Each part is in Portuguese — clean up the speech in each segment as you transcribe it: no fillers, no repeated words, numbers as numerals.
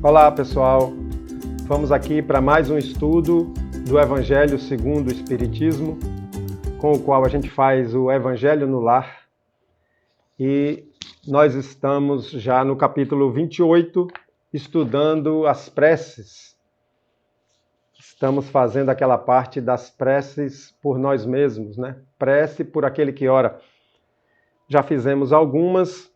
Olá, pessoal. Vamos aqui para mais um estudo do Evangelho segundo o Espiritismo, com o qual a gente faz o Evangelho no Lar. E nós estamos já no capítulo 28, estudando as preces. Estamos fazendo aquela parte das preces por nós mesmos, né? Prece por aquele que ora. Já fizemos algumas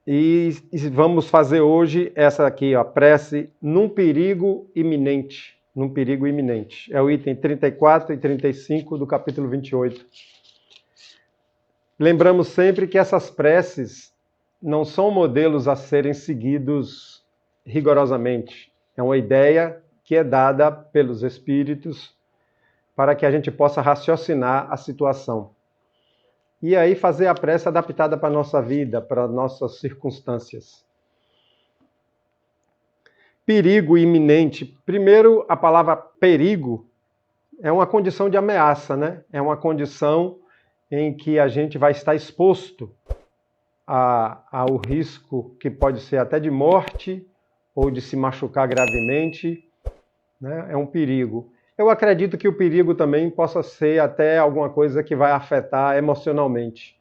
e vamos fazer hoje essa aqui, ó, prece num perigo iminente. Num perigo iminente. É o item 34 e 35 do capítulo 28. Lembramos sempre que essas preces não são modelos a serem seguidos rigorosamente. É uma ideia que é dada pelos espíritos para que a gente possa raciocinar a situação. E aí fazer a prece adaptada para a nossa vida, para nossas circunstâncias. Perigo iminente. Primeiro, a palavra perigo é uma condição de ameaça, né? É uma condição em que a gente vai estar exposto ao risco que pode ser até de morte ou de se machucar gravemente, né? É um perigo. Eu acredito que o perigo também possa ser até alguma coisa que vai afetar emocionalmente.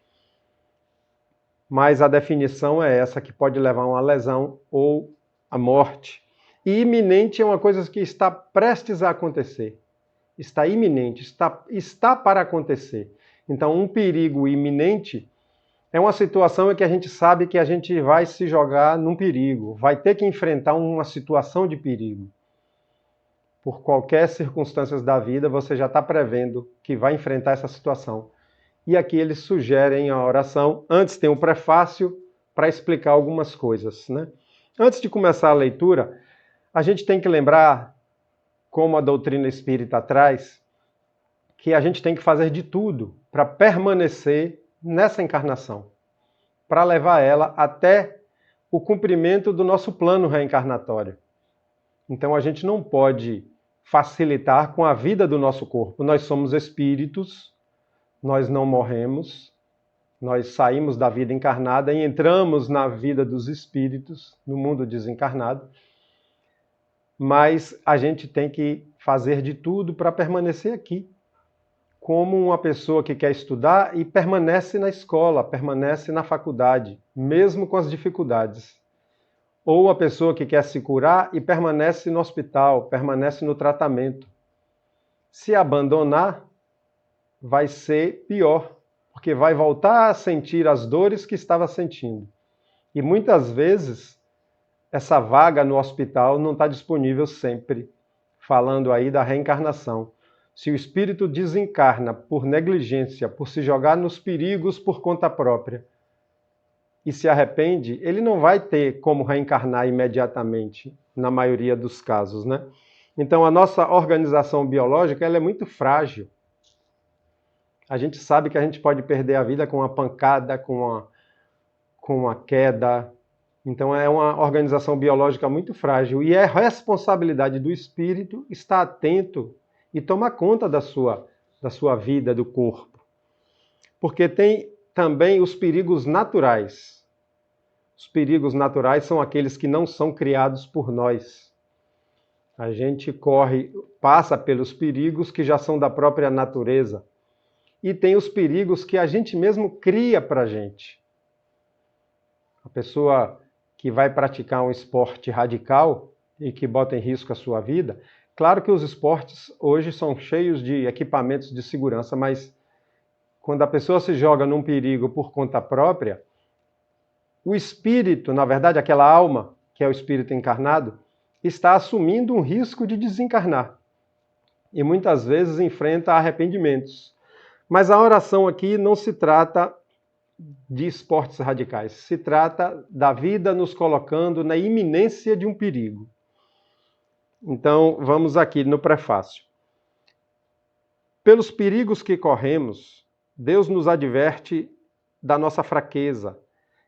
Mas a definição é essa, que pode levar a uma lesão ou a morte. E iminente é uma coisa que está prestes a acontecer. Está iminente, está para acontecer. Então, um perigo iminente é uma situação em que a gente sabe que a gente vai se jogar num perigo, vai ter que enfrentar uma situação de perigo. Por qualquer circunstância da vida, você já está prevendo que vai enfrentar essa situação. E aqui eles sugerem a oração. Antes tem um prefácio para explicar algumas coisas, né? Antes de começar a leitura, a gente tem que lembrar, como a doutrina espírita traz, que a gente tem que fazer de tudo para permanecer nessa encarnação, para levar ela até o cumprimento do nosso plano reencarnatório. Então a gente não pode facilitar com a vida do nosso corpo. Nós somos espíritos, nós não morremos, nós saímos da vida encarnada e entramos na vida dos espíritos, no mundo desencarnado, mas a gente tem que fazer de tudo para permanecer aqui, como uma pessoa que quer estudar e permanece na escola, permanece na faculdade, mesmo com as dificuldades. Ou a pessoa que quer se curar e permanece no hospital, permanece no tratamento. Se abandonar, vai ser pior, porque vai voltar a sentir as dores que estava sentindo. E muitas vezes, essa vaga no hospital não está disponível sempre, falando aí da reencarnação. Se o espírito desencarna por negligência, por se jogar nos perigos por conta própria, e se arrepende, ele não vai ter como reencarnar imediatamente, na maioria dos casos, né? Então, a nossa organização biológica ela é muito frágil. A gente sabe que a gente pode perder a vida com uma pancada, com uma queda. Então, é uma organização biológica muito frágil. E é responsabilidade do espírito estar atento e tomar conta da sua vida, do corpo. Porque tem também os perigos naturais. Os perigos naturais são aqueles que não são criados por nós. A gente passa pelos perigos que já são da própria natureza. E tem os perigos que a gente mesmo cria para a gente. A pessoa que vai praticar um esporte radical e que bota em risco a sua vida, claro que os esportes hoje são cheios de equipamentos de segurança, mas quando a pessoa se joga num perigo por conta própria, o espírito, na verdade, aquela alma, que é o espírito encarnado, está assumindo um risco de desencarnar. E muitas vezes enfrenta arrependimentos. Mas a oração aqui não se trata de esportes radicais. Se trata da vida nos colocando na iminência de um perigo. Então, vamos aqui no prefácio. Pelos perigos que corremos, Deus nos adverte da nossa fraqueza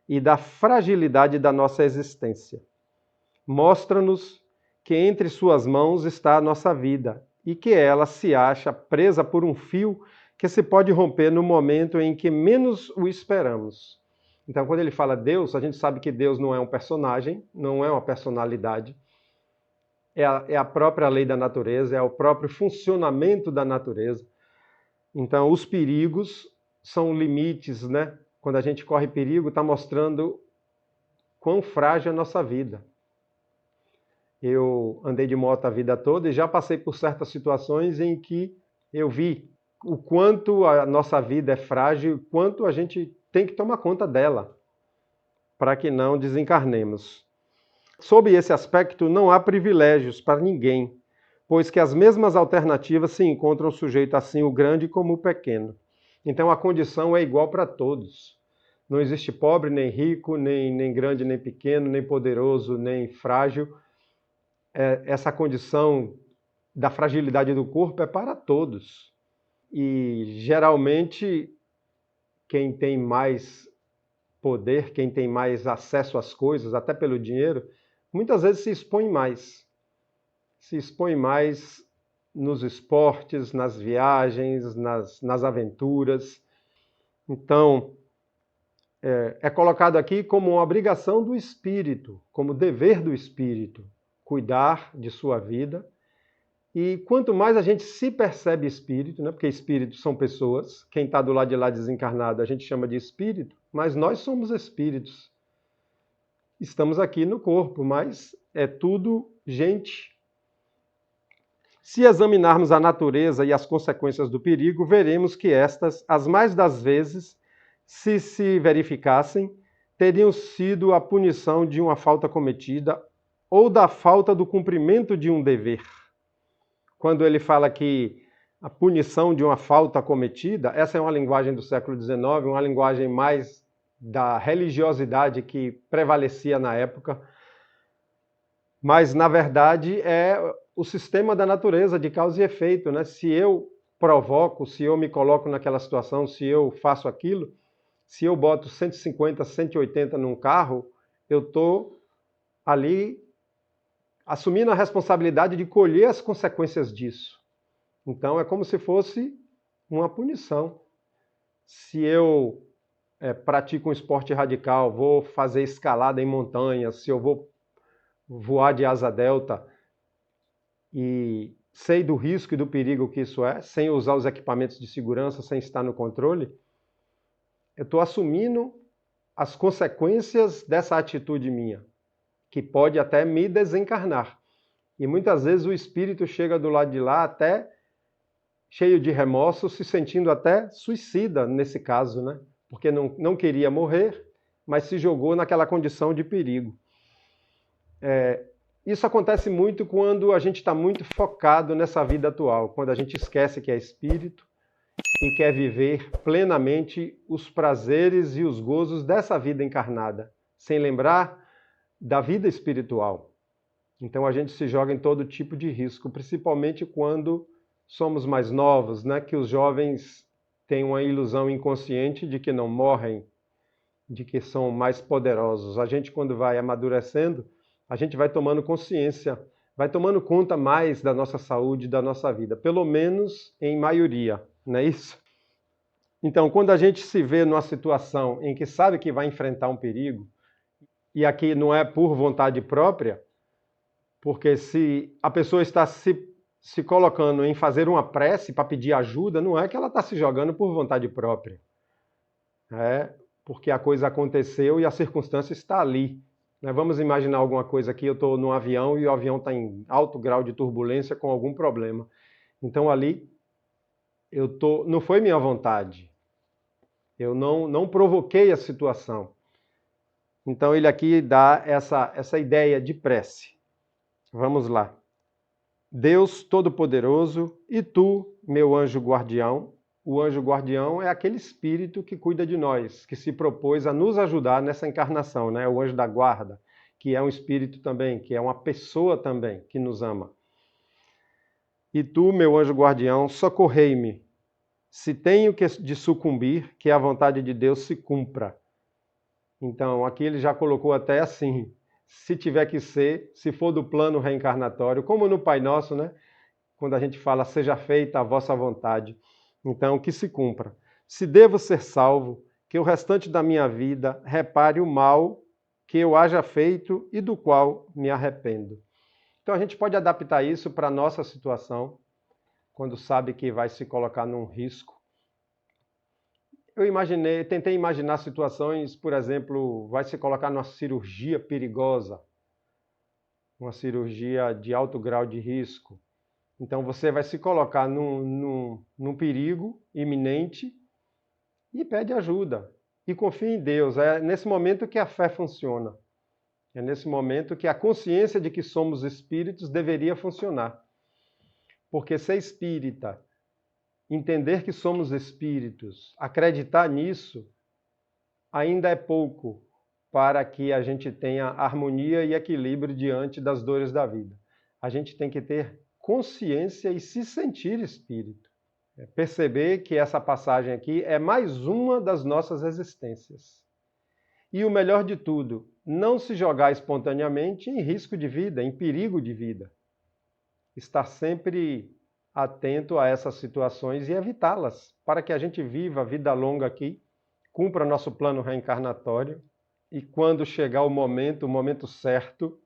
e da fragilidade da nossa existência. Mostra-nos que entre suas mãos está a nossa vida e que ela se acha presa por um fio que se pode romper no momento em que menos o esperamos. Então, quando ele fala Deus, a gente sabe que Deus não é um personagem, não é uma personalidade. é a própria lei da natureza, é o próprio funcionamento da natureza. Então, os perigos são limites, né? Quando a gente corre perigo, está mostrando quão frágil é a nossa vida. Eu andei de moto a vida toda e já passei por certas situações em que eu vi o quanto a nossa vida é frágil, o quanto a gente tem que tomar conta dela, para que não desencarnemos. Sob esse aspecto, não há privilégios para ninguém, pois que as mesmas alternativas se encontram sujeito assim o grande como o pequeno. Então a condição é igual para todos. Não existe pobre, nem rico, nem grande, nem pequeno, nem poderoso, nem frágil. Essa condição da fragilidade do corpo é para todos. E geralmente quem tem mais poder, quem tem mais acesso às coisas, até pelo dinheiro, muitas vezes se expõe mais. Se expõe mais nos esportes, nas viagens, nas aventuras. Então, é colocado aqui como uma obrigação do espírito, como dever do espírito, cuidar de sua vida. E quanto mais a gente se percebe espírito, né, porque espíritos são pessoas, quem está do lado de lá desencarnado a gente chama de espírito, mas nós somos espíritos. Estamos aqui no corpo, mas é tudo gente. Se examinarmos a natureza e as consequências do perigo, veremos que estas, as mais das vezes, se verificassem, teriam sido a punição de uma falta cometida ou da falta do cumprimento de um dever. Quando ele fala que a punição de uma falta cometida, essa é uma linguagem do século XIX, uma linguagem mais da religiosidade que prevalecia na época, mas, na verdade, é o sistema da natureza de causa e efeito, né? Se eu provoco, se eu me coloco naquela situação, se eu faço aquilo, se eu boto 150, 180 num carro, eu estou ali assumindo a responsabilidade de colher as consequências disso. Então, é como se fosse uma punição. Se eu pratico um esporte radical, vou fazer escalada em montanhas, se eu vou voar de asa delta e sei do risco e do perigo que isso é, sem usar os equipamentos de segurança, sem estar no controle, eu estou assumindo as consequências dessa atitude minha, que pode até me desencarnar. E muitas vezes o espírito chega do lado de lá até cheio de remorso, se sentindo até suicida nesse caso, né? Porque não queria morrer, mas se jogou naquela condição de perigo. Isso acontece muito quando a gente está muito focado nessa vida atual, quando a gente esquece que é espírito e quer viver plenamente os prazeres e os gozos dessa vida encarnada, sem lembrar da vida espiritual. Então a gente se joga em todo tipo de risco, principalmente quando somos mais novos, né? Que os jovens têm uma ilusão inconsciente de que não morrem, de que são mais poderosos. A gente, quando vai amadurecendo, a gente vai tomando consciência, vai tomando conta mais da nossa saúde, da nossa vida, pelo menos em maioria, não é isso? Então, quando a gente se vê numa situação em que sabe que vai enfrentar um perigo, e aqui não é por vontade própria, porque se a pessoa está se colocando em fazer uma prece para pedir ajuda, não é que ela está se jogando por vontade própria. É porque a coisa aconteceu e a circunstância está ali. Vamos imaginar alguma coisa aqui, eu estou num avião e o avião está em alto grau de turbulência com algum problema. Então ali, não foi minha vontade. Eu não provoquei a situação. Então ele aqui dá essa ideia de prece. Vamos lá. Deus Todo-Poderoso, e tu, meu anjo guardião. O anjo guardião é aquele espírito que cuida de nós, que se propôs a nos ajudar nessa encarnação, né? O anjo da guarda, que é um espírito também, que é uma pessoa também, que nos ama. E tu, meu anjo guardião, socorrei-me. Se tenho de sucumbir, que a vontade de Deus se cumpra. Então, aqui ele já colocou até assim, se tiver que ser, se for do plano reencarnatório, como no Pai Nosso, né? Quando a gente fala, seja feita a vossa vontade. Então, que se cumpra. Se devo ser salvo, que o restante da minha vida repare o mal que eu haja feito e do qual me arrependo. Então a gente pode adaptar isso para a nossa situação, quando sabe que vai se colocar num risco. Tentei imaginar situações, por exemplo, vai se colocar numa cirurgia perigosa, uma cirurgia de alto grau de risco. Então você vai se colocar num perigo iminente e pede ajuda. E confia em Deus. É nesse momento que a fé funciona. É nesse momento que a consciência de que somos espíritos deveria funcionar. Porque ser espírita, entender que somos espíritos, acreditar nisso, ainda é pouco para que a gente tenha harmonia e equilíbrio diante das dores da vida. A gente tem que ter consciência e se sentir espírito. Perceber que essa passagem aqui é mais uma das nossas existências. E o melhor de tudo, não se jogar espontaneamente em risco de vida, em perigo de vida. Estar sempre atento a essas situações e evitá-las, para que a gente viva a vida longa aqui, cumpra nosso plano reencarnatório e quando chegar o momento certo,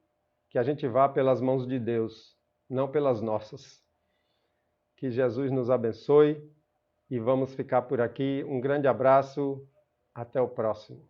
que a gente vá pelas mãos de Deus, não pelas nossas. Que Jesus nos abençoe e vamos ficar por aqui. Um grande abraço, até o próximo.